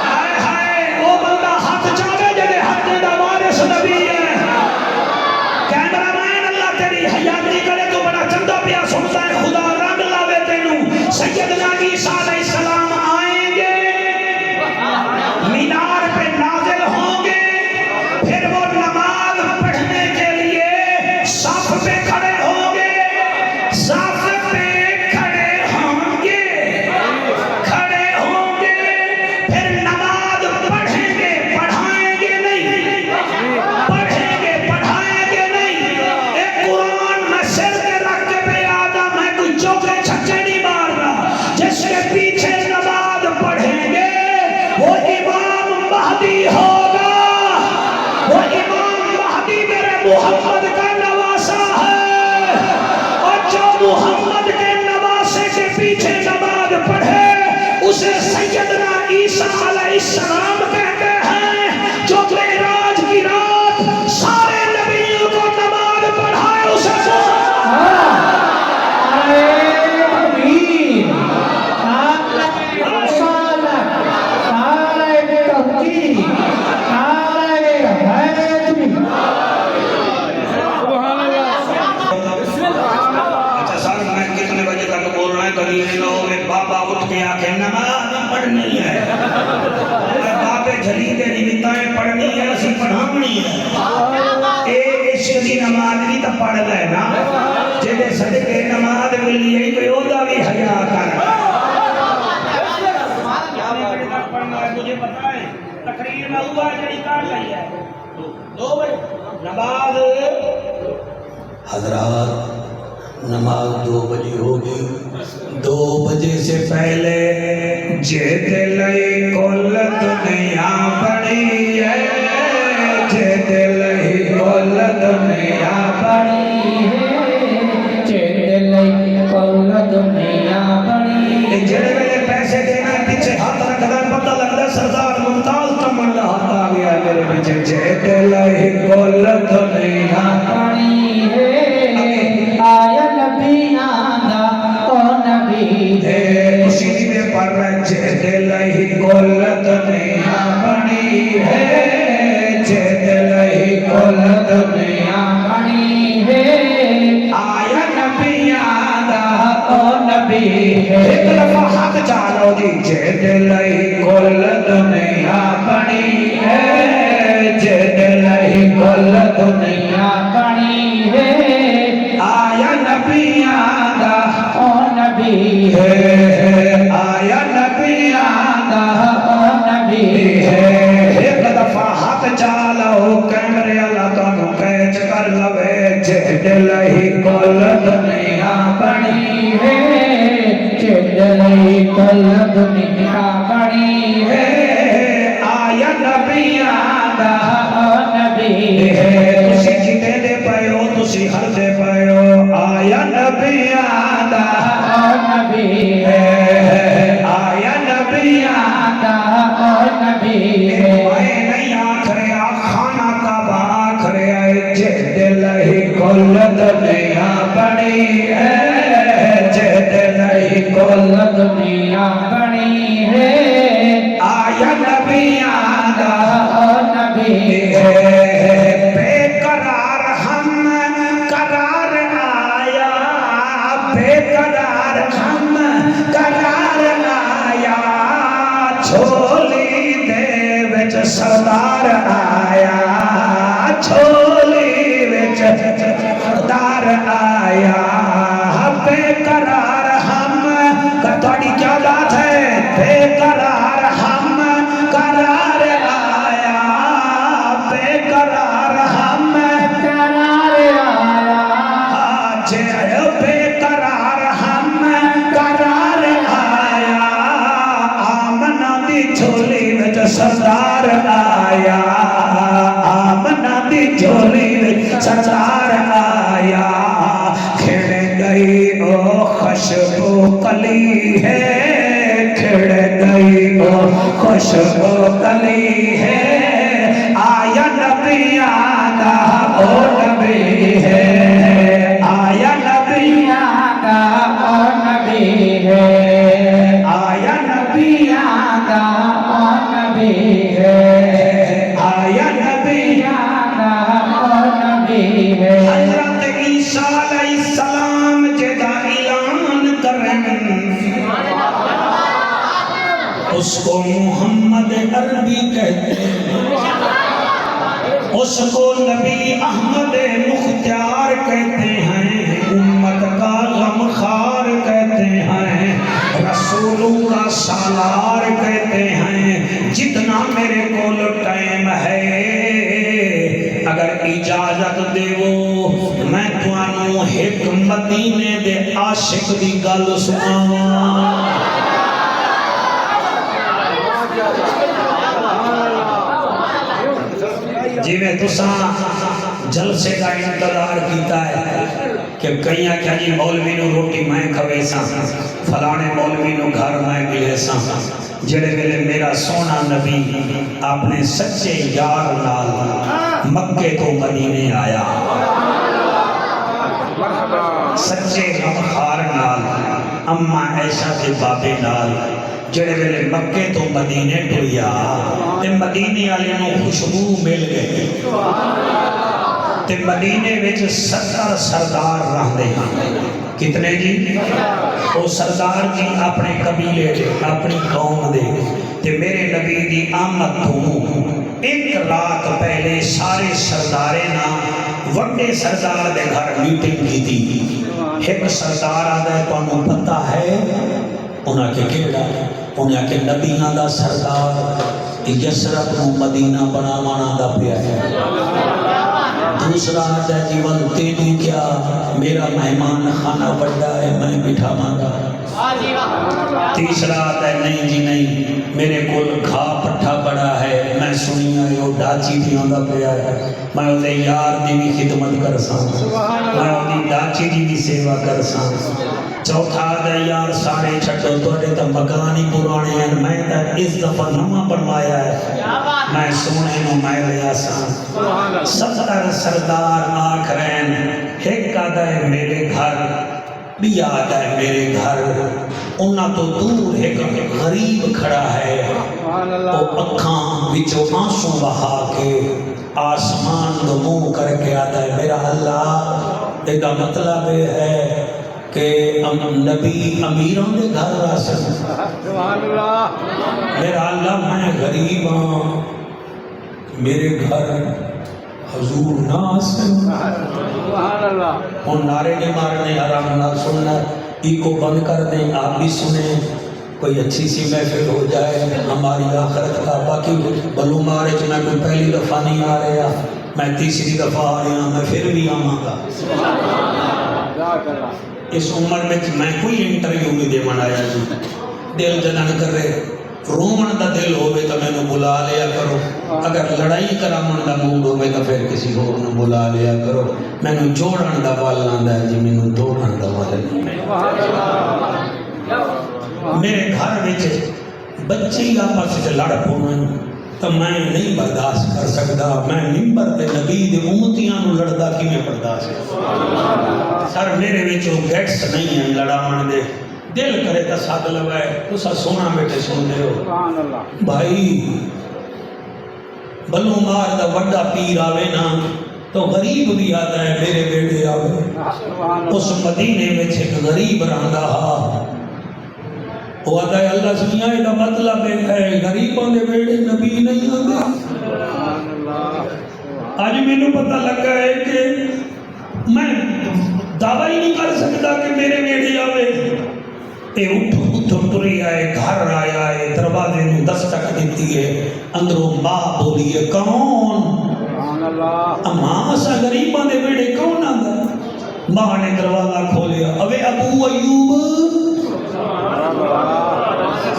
ہائے ہائے, وہ بندہ ہاتھ چاہے جڑے ہاتھ دا وارث نبی ہے. کیمرہ مین اللہ تیری حیاتی کرے تو بڑا چندہ پیا سنتا ہے, خدا رنگ لاوے تینوں. سیدنا عیسیٰ علیہ السلام اسے سیدنا عیسیٰ علیہ السلام کہتے ہیں، جو معراج کی رات سارے نبیوں کو نماز پڑھائے اسے بابا اٹھ کے آکے نماز پڑھنی ہے، بابے جھلی دے نمتائیں پڑھنی ہے، اسی پڑھامنی ہے، اے عشق دی نماز نہیں تا پڑھ لے نا، جدے صدقے نماز ملی ہے کوئی اوہ بھی حیا کر مجھے پتا ہے تقریر میں ہوا جڑی کار لئی ہے 2 بجے نماز حضرات نماز 2 بجے ہوگی 2 بجے سے پہلے جیت لئی کل دنیا بڑی ہے جیت لئی کل دنیا بڑی ہے جیت لئی کل دنیا بڑی ہے جڑے ویلے پیسے دینا پیچھے ہاتھ رکھنا پتہ لگتا سردار ممتاز کمر دا ہاتھ آ گیا میرے پیچھے جیت لئی کل دنیا بڑی ہے آیا نبی آدھا او نبی ہے اسی میں پڑھ رہے جیت لئی کل دنیا بڑی ہے جیت لئی کل دنیا بڑی ہے آیا نبی آدھا او نبی ہے ایک دفعہ ہاتھ چالو جی جیت لئی کل دنیا بڑی ہے جیت لئی کل دنیا بڑی ہے آیا نبی آدھا او نبی ہے آیا نبی آدھا او نبی ہے ایک دفعہ ہاتھ چالو کیمرے اللہ تو کیچ کر لوے جیت لئی کل دنیا بڑی ہے جیت لئی کل دنیا بڑی ہے آیا نبی آدھا او نبی ہے تسی جیتے دے پائیو تسی ہر دے پائیو آیا نبی آدھا او نبی ہے آیا نبی آدھا او نبی ہے میں نہیں آکھ رہا کھانا کعبہ آکھ رہا جیت لئی کل دنیا بڑی ہے جیت لئی کل دنیا بڑی ہے آیا نبی آدھا او نبی بے قرار ہم قرار آیا بے قرار ہم قرار آیا چھولی دے وچ سردار آیا چھولی وچ سردار آیا بے قرار ہم تھوڑی کیا بات ہے بے قرار ہم قرار آیا بے قرار ہم قرار آیا آج بے قرار ہم قرار آیا آمنہ دی جھولی وچ سردار آیا آمنہ دی جھولی وچ سردار آیا کھڑ گئی او خوشبو کلی ہے کھڑ گئی او خوشبو کلی ہے آیا نبی آدھا او نبی ہے آیا نبی آدھا او نبی ہے آیا نبی آدھا او نبی ہے آیا نبی آدھا او نبی ہے حضرت عیسیٰ علیہ السلام جدا اعلان کریں اس کو محمد عربی کہتے ہیں اس کو نبی احمد مختار کہتے ہیں امت کا غمخوار کہتے ہیں رسولوں کا سالار کہتے ہیں جتنا میرے کو ٹائم ہے اگر اجازت دے وہ میں توانوں ایک مدینے دے عاشق دی گل سناواں جی میں تساں جلسے کا انتظار کیتا ہے کہ کئی کیا جی مولوی نو روٹی میں کھوے سا فلانے مولوی نو گھر میں ملے سا جڑے ویلے میرا سونا نبی اپنے سچے یار نال مکے تو مدینے آیا سچے غمخار نال اما عائشہ کے بابے نال جڑے ویلے مکے تو مدینے ٹریا تے مدینے والے نو خوشبو مل گئی تے مدینے وچ 70 سردار رہندے ہیں کتنے جی وہ سردار جی اپنے قبیلے دے اپنی قوم دے تے میرے نبی دی آمد تو ایک رات پہلے سارے سردارے نا وڈے سردار دے گھر میٹنگ کی تھی ایک سردار آدھا ہے تو پتہ ہے انہاں کے کیڑا انہاں کے نبیاں دا سردار یسرب نو مدینہ بناوانا دا پیا ہے دوسرا آتا ہے جیون تینوں کیا میرا مہمان خانہ بڑھا ہے میں بٹھا مانگا تیسرا آتا ہے نہیں جی نہیں میرے کول کھا پٹھا بڑا ہے میں سنی آئے وہ ڈاچی بھی آنگا پیا ہے میں اسے یار دی بھی خدمت کر ساں میں اسے ڈاچی دی بھی سیوا کر ساں چوتھا آتا ہے یار سارے چھٹو توڑے تا مکانی پرانے ہیں میں تا اس دفعہ نمہ بنوایا ہے میں سونے نو میں لیا ساں 70 سردار آکھرین ایک آدھا ہے میرے گھر بھی آدھا ہے میرے گھر انہاں تو دور ایک غریب کھڑا ہے وہ اکھاں بچو آنسوں بہا کے آسمان دو منہ کر کے آدھا ہے میرا اللہ ایدہ مطلب ہے کہ نبی امیروں دے گھر راسن میرا اللہ میں غریب ہوں میرے گھر حضور ناسن اور نعرے نہیں مارنے آرام نہ سننا ای کو بند کر دیں آپ بھی سنیں کوئی اچھی سی محفل ہو جائے ہماری آخرت کا باقی بلو مارے جو میں کوئی پہلی دفعہ نہیں آ رہا میں تیسری دفعہ آ رہا میں پھر بھی آماں گا اس عمر میں میں کوئی انٹرویو نہیں دے منایا جی دل جنن کر رہے رومن دا دل ہوئے تو میں نے بلا لیا کرو اگر لڑائی کرامن دا موڈ ہوئے تو پھر کسی اور نے بلا لیا کرو میں نے جوڑن دا بال لاندہ ہے جی میں نے دوڑن دا بال نہیں میرے گھر وچ بچی آپس سے لڑ پونا تو میں نہیں برداشت کر سکتا میں ممبر دے نبی دے امتیاں نو لڑدا کی میں برداشت سر میرے وچوں گیٹس نہیں ہیں لڑاون دے دل کرے تا ساتھ لگائے تو سا سونا بیٹے سن دے ہو بھائی بلو مار دا وڈا پیر آوے نا تو غریب بھی آتا ہے میرے بیٹے آوے اس مدینے میں ایک غریب رہندا ہا وہ آتا ہے اللہ سنیا دا مطلب ہے غریبوں دے بیٹے نبی نہیں آتے آج میں نے پتہ لگا ہے کہ میں دعویٰ ہی نہیں کر سکتا کہ میرے بیٹے آوے اے اٹھو ٹری آئے گھر آیا ہے دروازے میں دستک دیتی ہے اندروں ماں بولی ہے کون ماں سا غریباں دے بیڑے کون آندا ماں نے دروازہ کھولیا اوے ابو ایوب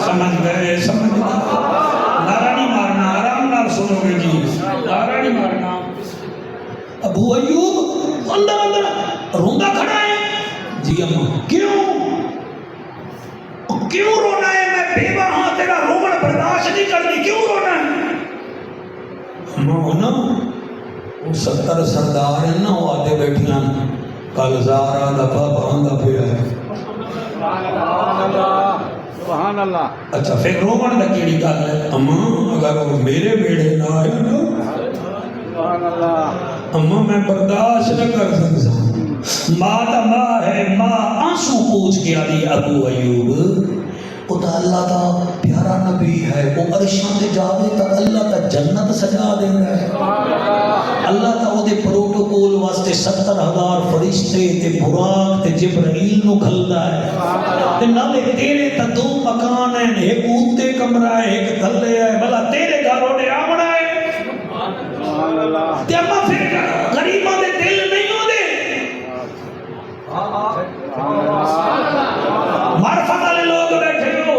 سمجھ گئے نعرہ نہیں مارنا آرام نال سنو گے جی نعرہ نہیں مارنا ابو ایوب اندر روندا کھڑا ہے جی اماں کیوں رونا ہے میں بیوہ ہاں تیرا رومن برداشت نہیں کرنی کیوں رونا ہے ماں نا وہ 70 سردار ہیں نا وہ آتے بیٹھیاں کل زارا دفعہ باندھا پیا ہے سبحان اللہ اچھا پھر رومن دا کیڑی گل ہے اماں اگر وہ میرے بیڑے نہ آئے نا سبحان اللہ اماں میں برداشت نہ کر سکتا ماں دا ماں ہے ماں آنسو پوچھ کے آدھی ابو ایوب خدا اللہ دا پیارا نبی ہے وہ عرشان دے جاوے تا اللہ تا جنت سجا دے ہے اللہ تا وہ دے پروٹوکول واسطے 70,000 فرشتے تے براق تے جبرائیل نو کھلدا ہے تے نالے تیرے تا 2 مکان ہیں ایک اوتے کمرہ ہے ایک تھلے ہے بھلا تیرے گھروں نے آمنا ہے تے اما پھر غریباں دے دل نہیں ہوندے معرفت والے لوگ بیٹھے ہو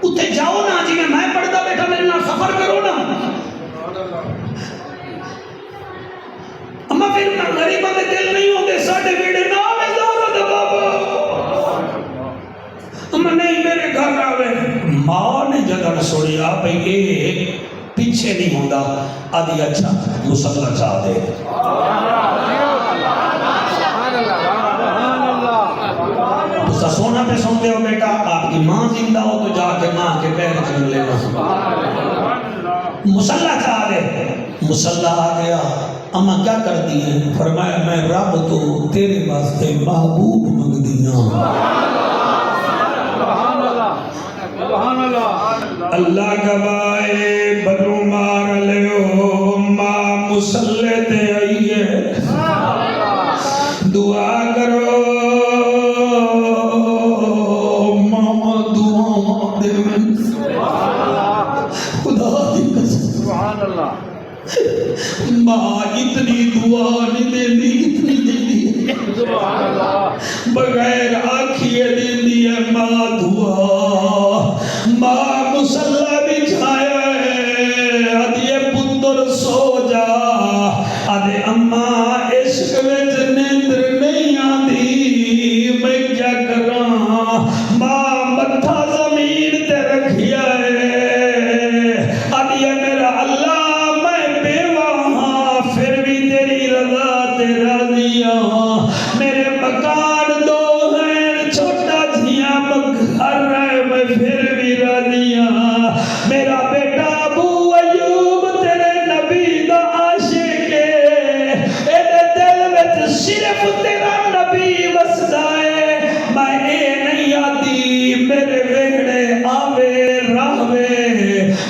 اتنے جاؤ نا جی میں پڑھتا بیٹھا میرے نال سفر کرو نا اما پھر غریباں دے میں نہیں میرے گھر آوے ماں نے جدن سوڑیا بھئی اے پیچھے نہیں ہوندہ آدھی اچھا مسلح چاہ دے تو سونا پہ سنتے ہو بیٹا آپ کی ماں زندہ ہو تو جا کے ماں کے پیر چل لینا مسلح چاہ دے مسلح آ گیا اما کیا کرتی ہیں فرمایا میں رب تو تیرے واسطے محبوب منگ دیا اللہ گوائے بنو مار لیو ماں مسلح تے آئیے دعا کرو ماما دعا دے خدا دی قسم ماں اتنی دعا نہیں دیندی اتنی دیندی بغیر آنکھیے دیندی ہے ماں دعا ماں مسلح بچھایا ہے آدھے پتر سو جا آدھے اماں عشق وچ نیندر نہیں آندی میں کیا کراں ماں متھا زمین تے رکھیا ہے آدھے میرا اللہ میں بیوہ ہاں پھر بھی تیری رضا تے راضی ہاں میرے مکان دو ہیں چھوٹا جھیاں گھر ہے میں پھر بھی راضی ہاں میرا بیٹا ابو ایوب تیرے نبی دا عاشق ہے اے دل وچ صرف تیرا نبی وسدا ہے میں اے نہیں آتی میرے ویڑے آوے راوے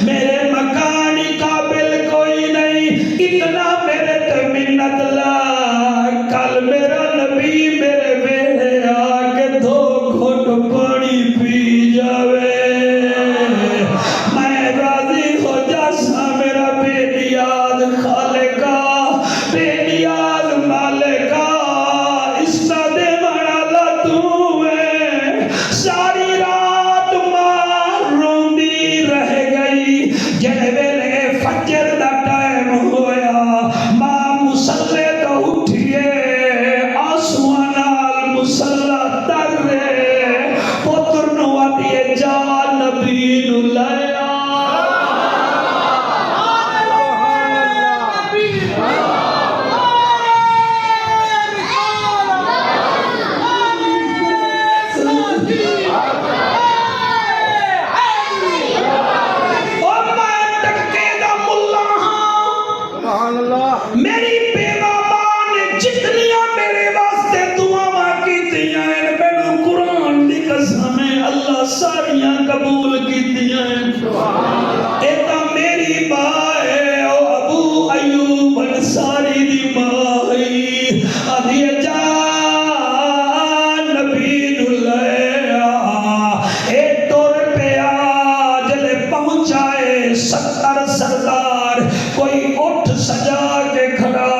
میرے مکانی قابل کوئی نہیں اتنا میرے تے منت لا کل میرا نبی میرے ویڑے آکے دو گھٹ پانی پی جاوے میں راضی ہو جاسا میرا بے نیاز خالقہ بے نیاز مالکہ اس کا دے مرالا تو ہے ساری رات ماں روندی رہ گئی جنے ویلے فجر دا ٹائم ہویا ماں مسلح تو اٹھئے آسوانال مسلح تر رہے پتر نو آدھئے جا نبی نو لیا میری بیوہ ماں نے جتنیاں میرے واسطے دعاواں کیتیاں ہیں میں قرآن دی قسم ہے اللہ ساریاں قبول کیتیاں ہیں اے تا میری ماں ہے او ابو ایوب انصاری دی ماں ہے آدھی جا نبی نو لیا اے دور پہ جلے پہنچائے 70 سردار کوئی اٹھ سجا کے کھڑا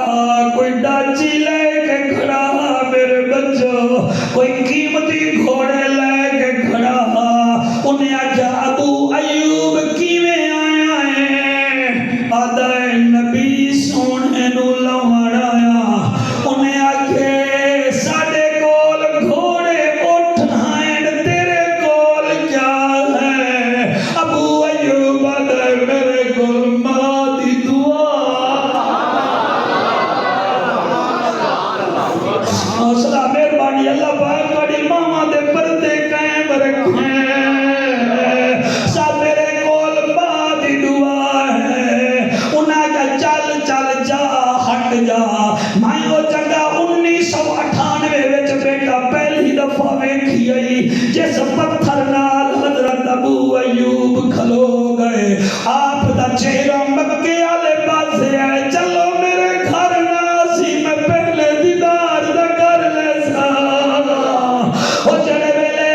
کوئی ڈاچی لے کے کھڑا میرے بچوں کوئی قیمتی گھوڑے لے کے کھڑا انہیں آجا ابو ایوب کیویں آیا ہے آدھا نبی سونے نو لوڑ آیا انہیں آگے ساڑھے کول گھوڑے اٹھ ہیں تیرے کول کیا ہے ابو ایوب آدھا میرے کول ماں دی دعا حوصلہ مہربانی اللہ پاک بڑی ماما دے پردے قائم رکھیں سب میرے کول ماں دی دعا ہے انہاں کا چل چل جا ہٹ جا میں وہ جگہ 1998 وچ بیٹا پہلی دفعہ ویکھی آئی جس پتھر نال حضرت ابو ایوب کھلو گئے آپ دا چہرہ مکے والے پاسے ہے چلو میرے گھر ناسی میں پہلے دیدار دا کر لے سا وہ جڑے ویلے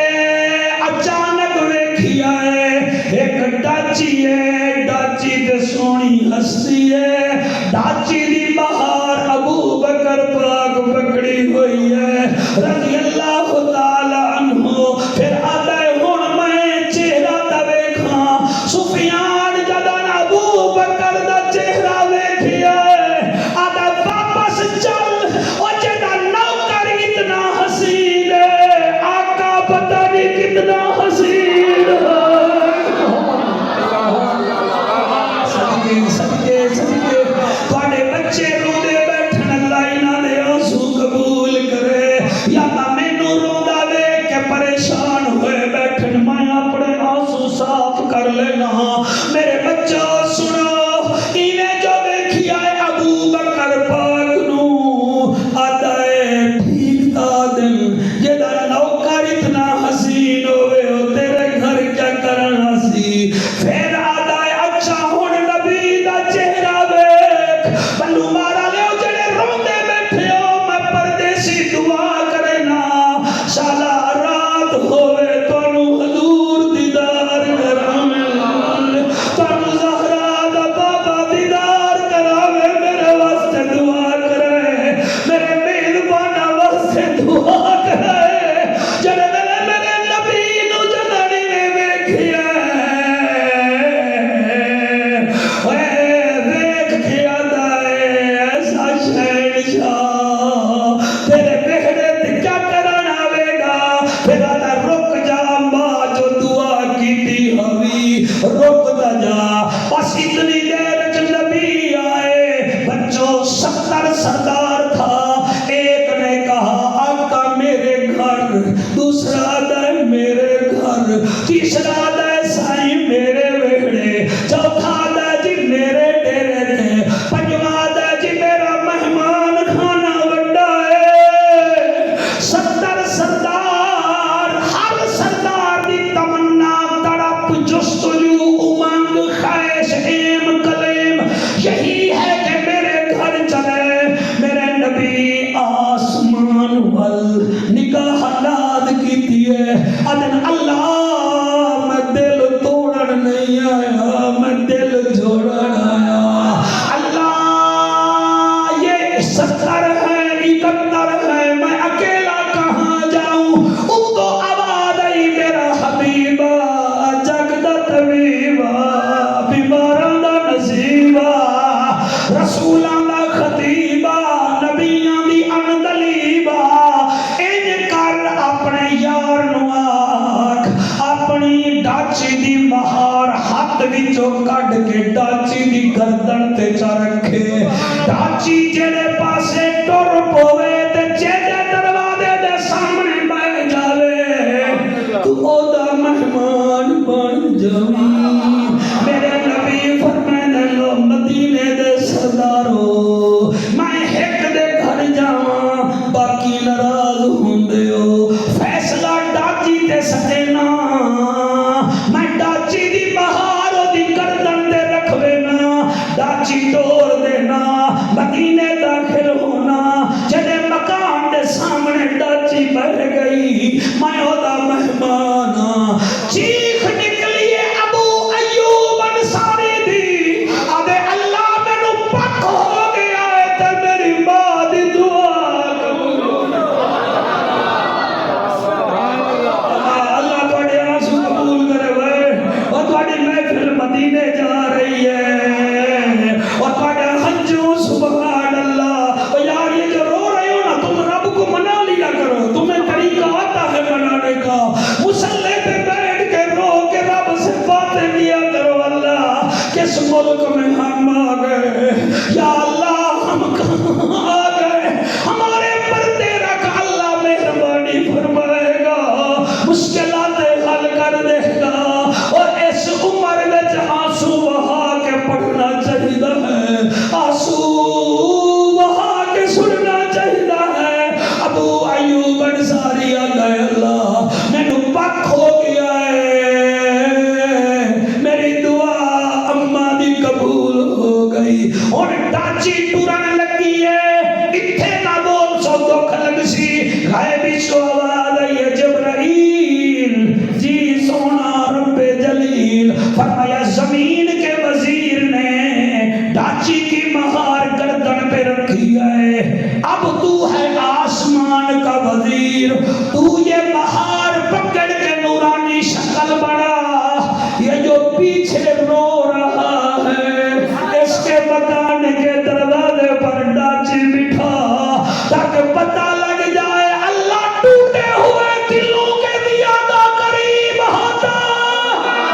اچانک ویکھیا ہے ایک ڈاچی ہے ڈاچی تے سونی ہستی ہے ڈاچی دی بہار ابو بکر پاک پکڑی ہوئی ہے رضی اللہ تعالی عنہ پھر آدھے ہن میں چہرہ دا ویکھاں سفیان جدن ابو بکر دا چہرہ ویکھیا ہے آدھے واپس چل او جڑا نوکر اتنا حسین ہے آقا پتہ نہیں کتنا تیسرا دا سائی میرے ویڑے، چوتھا دا جی میرے ڈیرے تے، پنجواں دا جی میرا مہمان کھانا وڈا ہے۔ 70 سردار، ہر سردار دی تمنا تڑپ جستجو امنگ خواہش ایم کلیم یہی ہے کہ میرے گھر چلے۔ میرے نبی آسمان وال نگاہ ناد کیتی ہے، ادن اللہ میں دل توڑن نہیں آیا، میں دل جوڑن آیا۔ اللہ یہ 70 ہے 71 ہے، میں اکیلا کہاں جاؤں؟ تو آواز آئی میرا حبیبہ جگ دا طبیبہ، بیماراں دا نصیبہ، رسولاں دا خطیبہ، نبیاں دی اندلیبہ، انج کر اپنے یار نو آکھ اپنی ڈاچی دی مہار ہاتھ وچوں کڈ کے ڈاچی دی گردن تے چا رکھے۔ ڈاچی جڑے پاسے ٹر پوے تے جڑے دروازے دے سامنے بیٹھ جاوے تو او دا مہمان بن جاوی۔ میرے نبی فرمانے لو مدینے دے سردارو، میں ایک دے گھر جاواں باقی ناراض ہوندے ہو، فیصلہ ڈاچی تے سٹینا، میں ڈاچی دی مہار دی گردن تے رکھوینا، ڈاچی توڑ دینا، مدینے داخل ہونا۔ جدے مقام دے سامنے ڈاچی بیٹھ گئی، میں ہوتا مہمان چیخ نکلیے ابو ایوب انصاری دی، آدھے اللہ میں نو پک ہو گیا ہے تے میری ماں دی دعا قبول ہو۔ اللہ توڑے آنسو قبول کرے ہوئے، اور توڑی محفل مدینے جا رہی ہے، اور توڑے ہنجو سبحان اللہ۔ اور یار یہ جو رو رہے ہو نا، تم رب کو منا لیا کرو، تمہیں طریقہ آتا ہے منانے کا۔ مسلح پہ بیٹھ کے رو کے رب سے باتیں لیا کرو، اللہ کس ملک میں ہم آ گئے، یا اللہ ہم کہاں آ گئے، ہمارے پردے رکھ، اللہ مہربانی فرمائے گا، مشکلات حل کر دے گا۔ اور اس عمر میں آنسو بہا کے پڑھنا چاہیے ہے، آنسو بہا کے سننا چاہیے ہے۔ ابو ایوب انصاری آ گئے، اللہ میں نو پک ہو گیا ہے، میری دعا اماں دی قبول ہو گئی۔ اور ڈاچی ٹورن لگی ہے، اتھے نہ بول سو دکھ لگ سی، غائبی سو آواز آئی ہے جبرائیل جی سونا رب جلیل، فرمایا زمین کے وزیر نے ڈاچی کی مہار گردن پہ رکھی ہے، اب تو ہے آسمان کا وزیر، تو یہ مہار پکڑ کے نورانی شکل بڑا، یہ جو پیچھے رو رہا ہے اس کے مکان کے دروازے پر ڈاچی بٹھا، تاکہ پتہ لگ جائے اللہ ٹوٹے ہوئے دلوں کے زیادہ قریب ہوتا ہے۔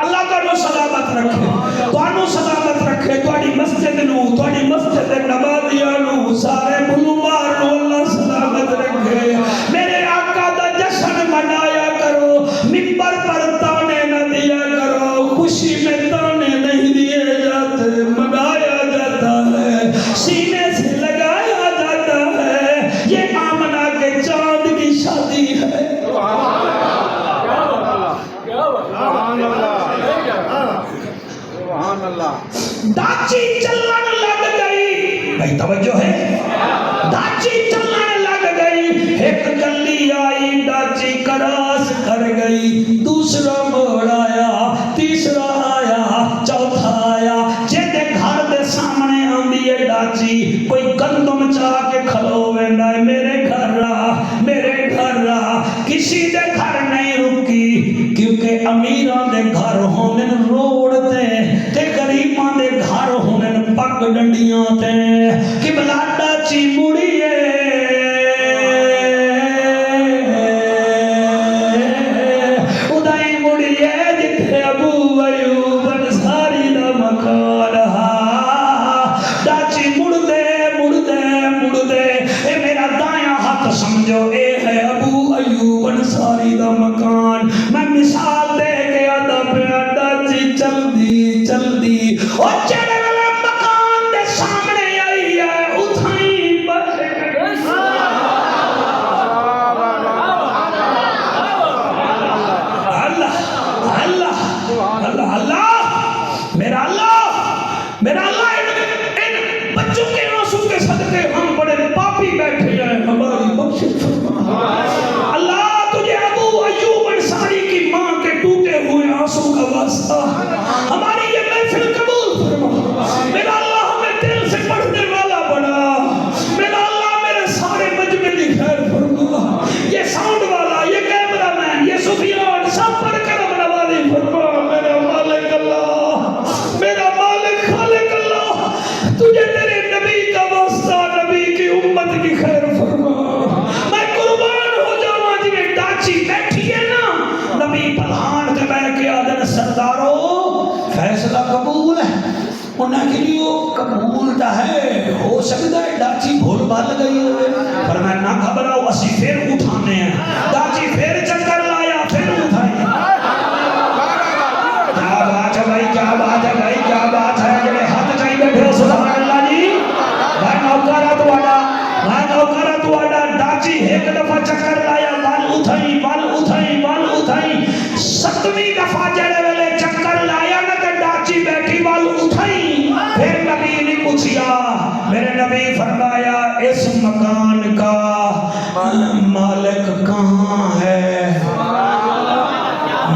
اللہ تعالیٰ سلامت رکھے، توانو سلامت رکھے، توانی مسجد نو، توانی مسجد نمازیاں نو، سارے ملومار نو اللہ سلامت رکھے۔ میرے آقا دا جشن منایا کرو، منبر پر تانے نہ دیا کرو، خوشی میں تانے نہیں دیے جاتے، منایا جاتا ہے، سینے سے لگایا جاتا ہے، یہ آمنہ کے چاند کی شادی ہے۔ ڈاچی چلن لگ گئی، بھائی توجہ ہے، ڈاچی چلن لگ گئی، ایک گلی آئی ڈاچی کراس کر گئی، دوسرا موڑ آیا، تیسرا آیا، چوتھا آیا، جیدے گھر دے سامنے آندی ہے ڈاچی، کوئی گندم چاہ کے کھلو ویندا ہے، میرے گھر رہا، میرے گھر رہا، کسی دے گھر نہیں رکی، کیونکہ امیران دے گھر ہونے روڑ تے غریباں دے گھر ہونے پگ ڈنڈیاں تے، کہ بلاڈا چی مڑیے ادائی مڑیے جتھے ابو ایوب انصاری دا مکان ہا۔ وہ قبول دا ہے ہو سکتا ہے ڈاچی بھول بال گئی ہوئے پر میں نہ گھبراؤ اسی پھر اٹھانے ہیں ڈاچی پھر چکر لایا پھر اٹھائی کیا بات ہے بھائی کیا بات ہے بھائی کیا بات ہے جڑے ہاتھ چاہی بیٹھے ہو سبحان اللہ جی میں نوکرہ تو آڈا ڈاچی ایک دفعہ چکر لایا بال اٹھائی ستویں دفعہ جڑے ویلے چکر لایا نہ کہ ڈاچی بیٹھی بال اٹھائی پھر نبی نے پوچھیا میرے نبی فرمایا اس مکان کا مالک کہاں ہے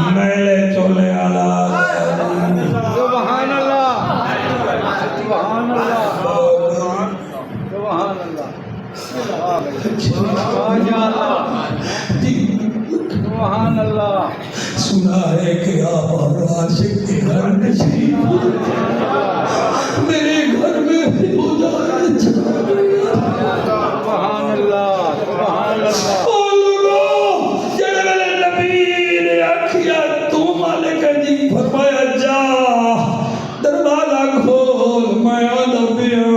میلے چولے والا سبحان اللہ سبحان اللہ سبحان اللہ سبحان اللہ سنا ہے کہ آپ اور عاشق کے گھر میں شریف میرے گھر میں بھی گزارا سبحان اللہ سبحان اللہ جڑے ویلے نبی نے آکھیا تو مالک جی فرمایا جا دروازہ کھول میں آندا پیا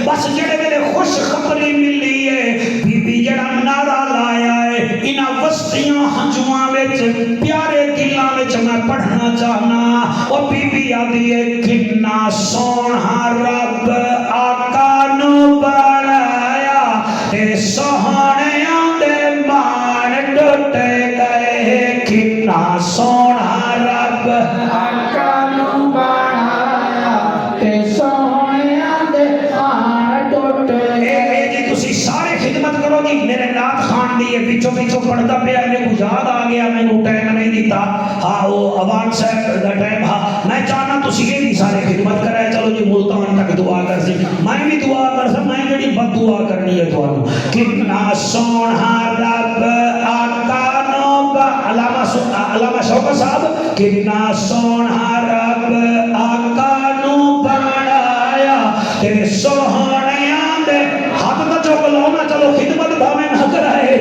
بس جڑے میرے خوش خبری ملی ہے بی بی جڑا نعرہ لایا ہے انہاں وستیاں ہنجواں وچ پیارے دلاں وچ میں پڑھنا چاہنا او بی بی آدھی ہے کتنا سونا رب آقا نو بنایا تے سہانیاں دے مان ٹوٹ گئے کتنا سونا رب آقا نو بنایا تے سارے خدمت کرو جی میرے نات خان دی پیچھو پیچھو پڑھتا پیا میرے کو یاد آ گیا میں نے ٹائم نہیں دیتا ہاں وہ اوان صاحب دا ٹائم ہاں میں چاہنا تسی یہ بھی سارے خدمت کرائے چلو جی ملتان تک دعا کر سی میں بھی دعا کر سا میں جڑی بد دعا کرنی ہے تو کتنا سونا رب آقا نو علامہ شوکت صاحب کتنا سونا رب آقا نو بنایا تے سوہنیاں دے ہاتھ دا چوک لاؤنا چلو خدمت بھاویں نہ کرائے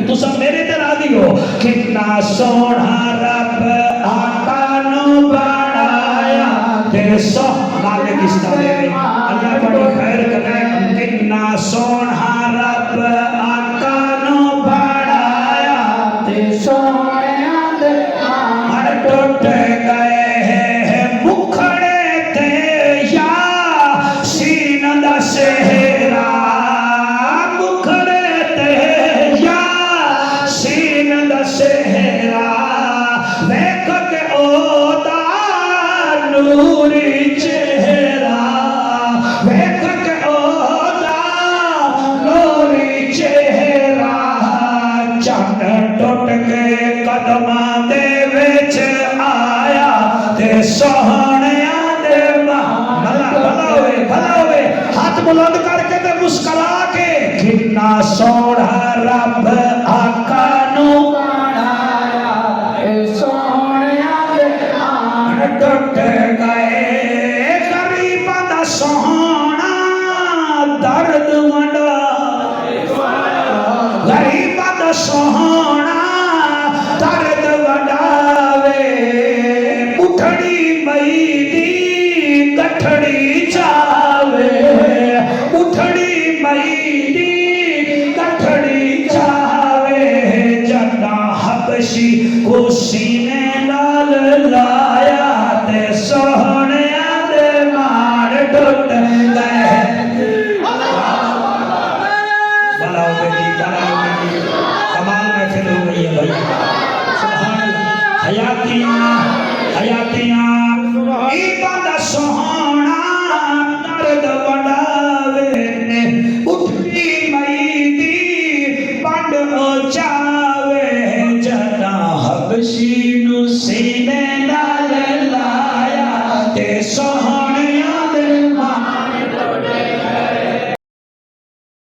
تسا میرے تے راضی ہو کتنا سونا رب آقا نو بنایا تے مالک اس طرح اللہ بڑی خیر کرے کتنا سونا رب آقا نو بنایا تے سونے دے ہر ٹوٹ گئے ہیں مکھڑے تے یا سین دا سہرا مکھڑے تے یا سین دا سہرا ویکھ کے او دا نوری چہرہ ویکھ کے او دا نوری چہرہ چند ٹوٹ کے قدماں دے وچ آیا تے سوہنیاں دے بھلا ہوئے ہاتھ بلند کر کے تے مسکرا کے کتنا سونا رب آقا نو بنایا اے سونے دے ٹوٹ گئے غریباں دا سوہنا درد ونڈا غریباں دا سوہنا درد ونڈاوے اٹھڑی مئی دی گٹھڑی چاوے اٹھڑی مئی دی گٹھڑی چاوے جدا حبشی کو سینے نال لایا تے سوہنیاں دے مار ٹوٹ گئے